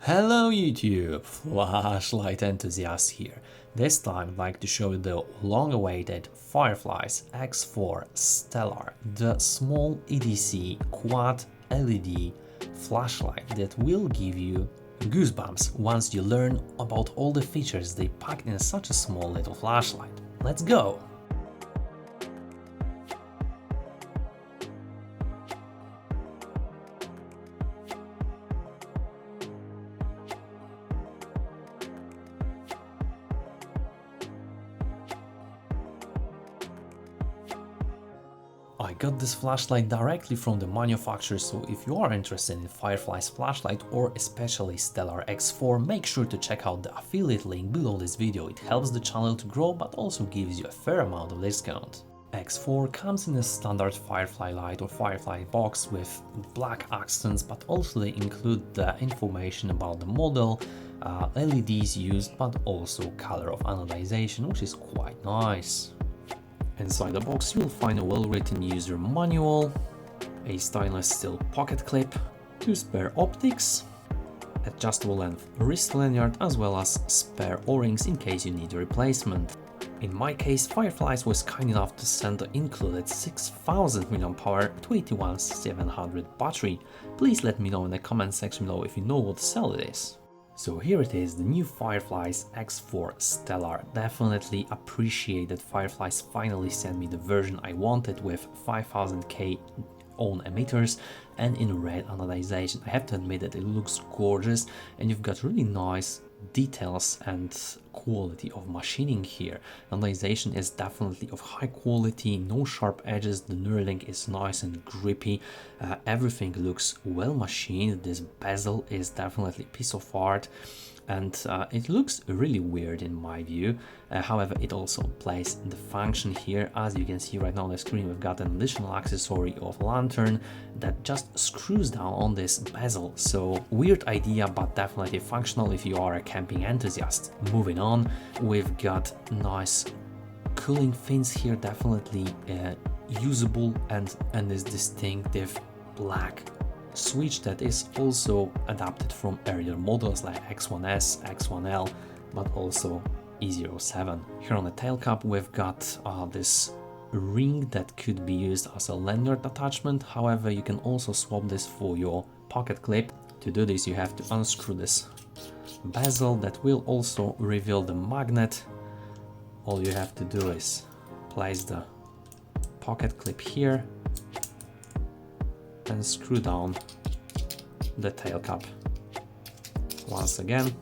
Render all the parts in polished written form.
Hello YouTube, Flashlight Enthusiast here. This time I'd like to show you the long-awaited Fireflies X4 Stellar, the small EDC quad LED flashlight that will give you goosebumps once you learn about all the features they packed in such a small little flashlight. Let's go! I got this flashlight directly from the manufacturer, so if you are interested in Fireflies flashlight or especially Stellar X4, make sure to check out the affiliate link below this video. It helps the channel to grow but also gives you a fair amount of discount. X4 comes in a standard Firefly light or Firefly box with black accents, but also they include the information about the model, LEDs used, but also color of anodization, which is quite nice. Inside the box you'll find a well-written user manual, a stainless steel pocket clip, 2 spare optics, adjustable length wrist lanyard, as well as spare O-rings in case you need a replacement. In my case, Fireflies was kind enough to send the included 6000 mAh 21700 battery. Please let me know in the comment section below if you know what cell it is. So here it is, the new Fireflies X4 Stellar. Definitely appreciate that Fireflies finally sent me the version I wanted with 5000K own emitters and in red anodization. I have to admit that it looks gorgeous and you've got really nice details and quality of machining here. Anodization is definitely of high quality, no sharp edges, the knurling is nice and grippy, everything looks well machined. This bezel is definitely a piece of art and it looks really weird in my view. However, it also plays the function here. As you can see right now on the screen, we've got an additional accessory of lantern that just screws down on this bezel. So weird idea, but definitely functional if you are a camping enthusiast. Moving on, we've got nice cooling fins here, definitely usable, and this distinctive black switch that is also adapted from earlier models like X1S, X1L, but also E07. Here on the tail cap we've got this ring that could be used as a lanyard attachment. However, you can also swap this for your pocket clip. To do this you have to unscrew this bezel that will also reveal the magnet. All you have to do is place the pocket clip here and screw down the tail cap. Once again,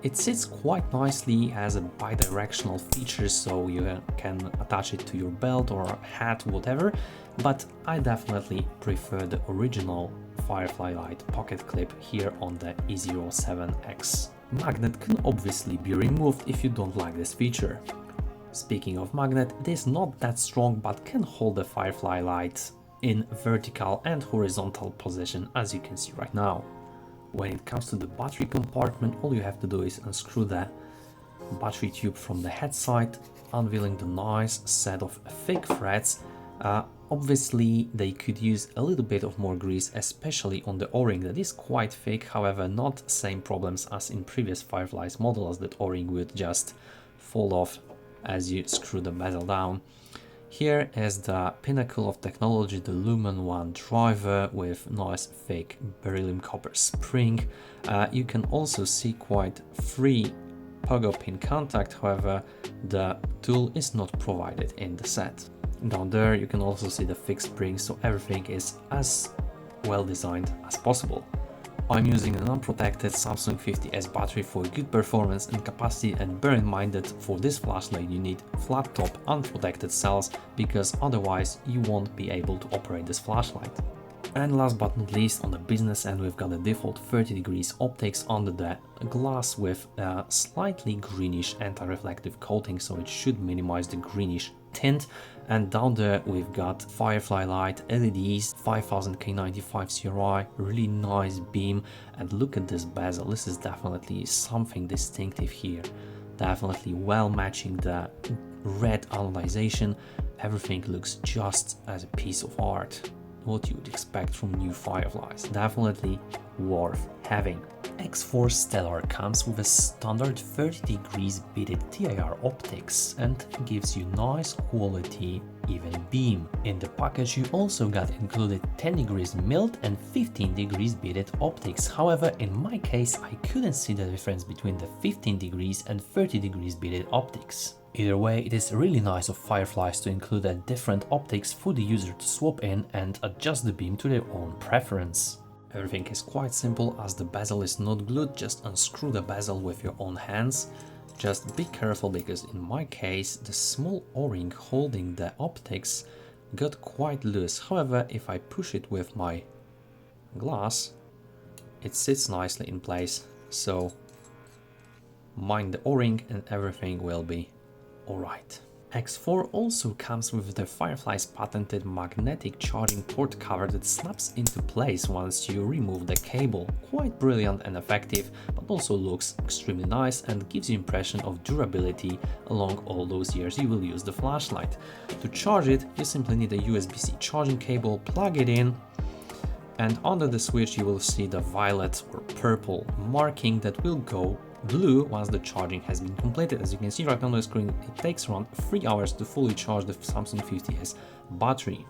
it sits quite nicely as a bi-directional feature, so you can attach it to your belt or hat, whatever, but I definitely prefer the original Firefly light pocket clip here on the E07X. Magnet can obviously be removed if you don't like this feature. Speaking of magnet, it is not that strong but can hold the Firefly light in vertical and horizontal position, as you can see right now. When it comes to the battery compartment, all you have to do is unscrew the battery tube from the head side, unveiling the nice set of thick threads. Obviously they could use a little bit of more grease, especially on the O-ring that is quite thick. However, not same problems as in previous Fireflies models, that O-ring would just fall off as you screw the bezel down. Here is the pinnacle of technology, the Lumen 1 driver with nice thick beryllium copper spring. You can also see quite free pogo pin contact, however the tool is not provided in the set. Down there you can also see the fixed spring, so everything is as well designed as possible. I'm using an unprotected Samsung 50S battery for good performance and capacity, and bear in mind that for this flashlight you need flat top unprotected cells, because otherwise you won't be able to operate this flashlight. And last but not least, on the business end, we've got the default 30 degrees optics under the glass with a slightly greenish anti-reflective coating, so it should minimize the greenish tint. And down there we've got Firefly light, LEDs, 5000K95 CRI, really nice beam, and look at this bezel. This is definitely something distinctive here, definitely well matching the red anodization. Everything looks just as a piece of art. what you would expect from new Fireflies. Definitely worth having. X4 Stellar comes with a standard 30 degrees beaded TIR optics and gives you nice quality even beam. In the package you also got included 10 degrees milled and 15 degrees beaded optics. However, in my case I couldn't see the difference between the 15 degrees and 30 degrees beaded optics. Either way, it is really nice of Fireflies to include a different optics for the user to swap in and adjust the beam to their own preference. Everything is quite simple as the bezel is not glued, just unscrew the bezel with your own hands. Just be careful because in my case the small O-ring holding the optics got quite loose. However, if I push it with my glass, it sits nicely in place, so mind the O-ring and everything will be alright. X4 also comes with the Firefly's patented magnetic charging port cover that snaps into place once you remove the cable. Quite brilliant and effective, but also looks extremely nice and gives you impression of durability along all those years you will use the flashlight. To charge it, you simply need a USB-C charging cable, plug it in, and under the switch you will see the violet or purple marking that will go blue once the charging has been completed. As you can see right on the screen, it takes around 3 hours to fully charge the Samsung 50S battery.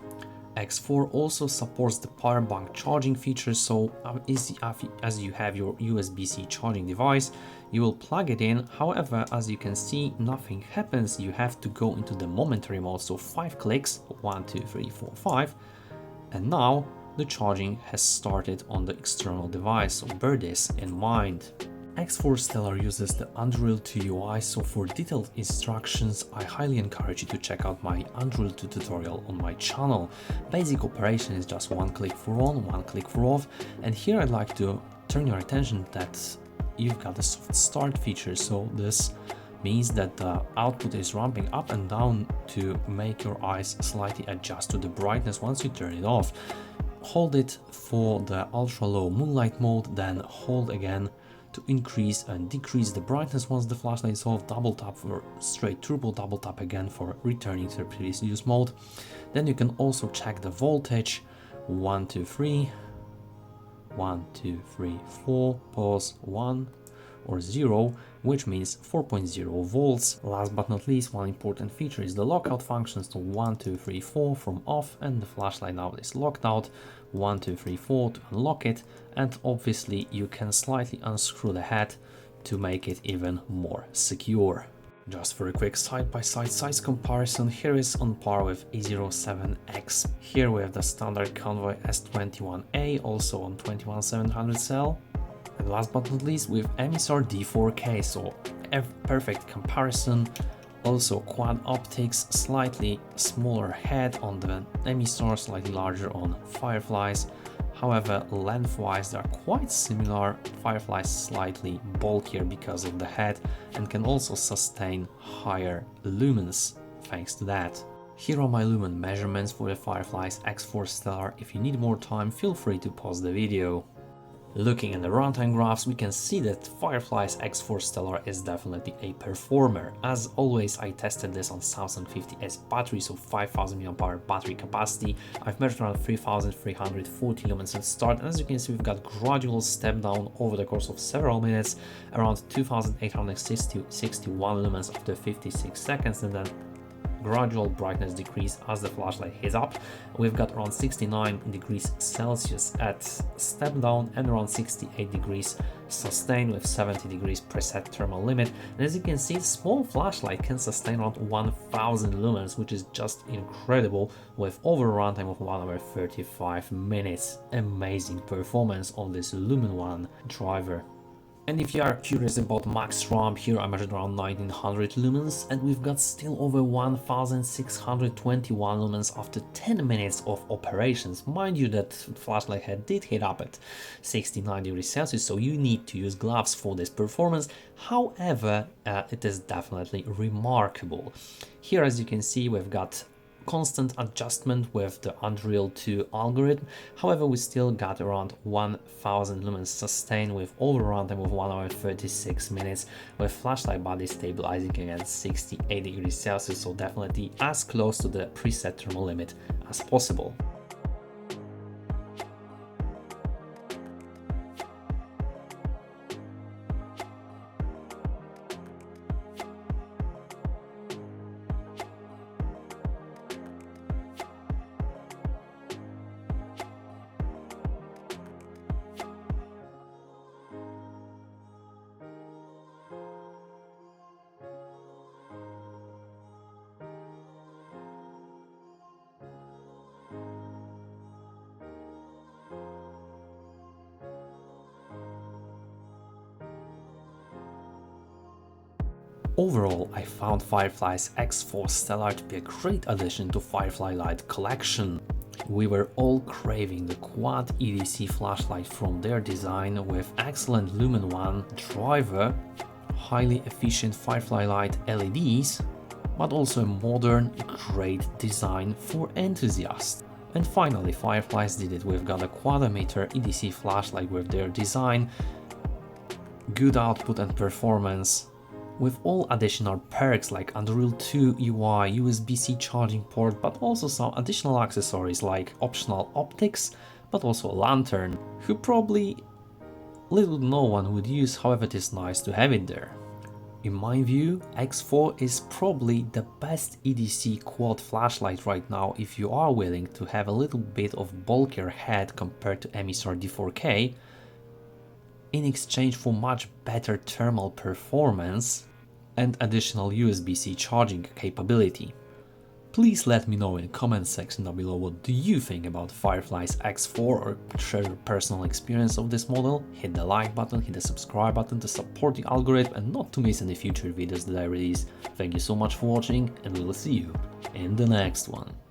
X4 also supports the Powerbank charging feature, so as you have your USB-C charging device, you will plug it in. However, as you can see, nothing happens. You have to go into the momentary mode, so 5 clicks, 1, 2, 3, 4, 5, and now the charging has started on the external device, so bear this in mind. X4 Stellar uses the Unreal 2 UI, so for detailed instructions I highly encourage you to check out my Unreal 2 tutorial on my channel. Basic operation is just one click for on, one click for off, and here I'd like to turn your attention that you've got the soft start feature, so this means that the output is ramping up and down to make your eyes slightly adjust to the brightness once you turn it off. Hold it for the ultra low moonlight mode, then hold again to increase and decrease the brightness once the flashlight is off, double tap for straight turbo, double tap again for returning to the previous use mode. Then you can also check the voltage, 1, 2, 3, 1, 2, 3, 4, pause, 1 or 0, which means 4.0 volts. Last but not least, one important feature is the lockout function, so 1, 2, 3, 4 from off, and the flashlight now is locked out, 1, 2, 3, 4 to unlock it, and obviously you can slightly unscrew the head to make it even more secure. Just for a quick side-by-side size comparison, here is on par with A07X. Here we have the standard Convoy S21A, also on 21700 cell. And last but not least, with Emitter D4K, so a perfect comparison. Also quad optics, slightly smaller head on the Emitter, slightly larger on Fireflies. However, lengthwise they are quite similar. Fireflies slightly bulkier because of the head and can also sustain higher lumens thanks to that. Here are my lumen measurements for the Fireflies X4 Stellar. If you need more time, feel free to pause the video. Looking at the runtime graphs, we can see that Fireflies X4 Stellar is definitely a performer. As always, I tested this on Samsung 50S battery, so 5000 mAh battery capacity. I've measured around 3340 lumens at start, and as you can see, we've got gradual step down over the course of several minutes, around 2861 lumens after 56 seconds, and then gradual brightness decrease as the flashlight heats up. We've got around 69 degrees Celsius at step down and around 68 degrees sustained with 70 degrees preset thermal limit. And as you can see, small flashlight can sustain around 1000 lumens, which is just incredible, with over runtime of 1 hour 35 minutes. Amazing performance on this Lumen 1 driver. And if you are curious about max ramp, here I measured around 1900 lumens, and we've got still over 1621 lumens after 10 minutes of operations. Mind you, that flashlight head did heat up at 69 degrees Celsius, so you need to use gloves for this performance. However, it is definitely remarkable. Here, as you can see, we've got constant adjustment with the Unreal 2 algorithm. However, we still got around 1000 lumens sustained with over runtime of 1 hour 36 minutes, with flashlight body stabilizing against 68 degrees Celsius, so definitely as close to the preset thermal limit as possible. Overall, I found Fireflies X4 Stellar to be a great addition to Firefly Light collection. We were all craving the Quad EDC flashlight from their design with excellent Lumen 1 driver, highly efficient Firefly Light LEDs, but also a modern, great design for enthusiasts. And finally, Fireflies did it. We've got a quad emitter EDC flashlight with their design, good output and performance, with all additional perks like Unreal 2 UI, USB-C charging port, but also some additional accessories like optional optics, but also a lantern, who probably little no one would use, however it is nice to have it there. In my view, X4 is probably the best EDC quad flashlight right now if you are willing to have a little bit of bulkier head compared to Emitter D4K, in exchange for much better thermal performance and additional USB-C charging capability. Please let me know in the comment section down below what do you think about Fireflies X4 or share your personal experience of this model. Hit the like button, hit the subscribe button to support the algorithm and not to miss any future videos that I release. Thank you so much for watching and we will see you in the next one.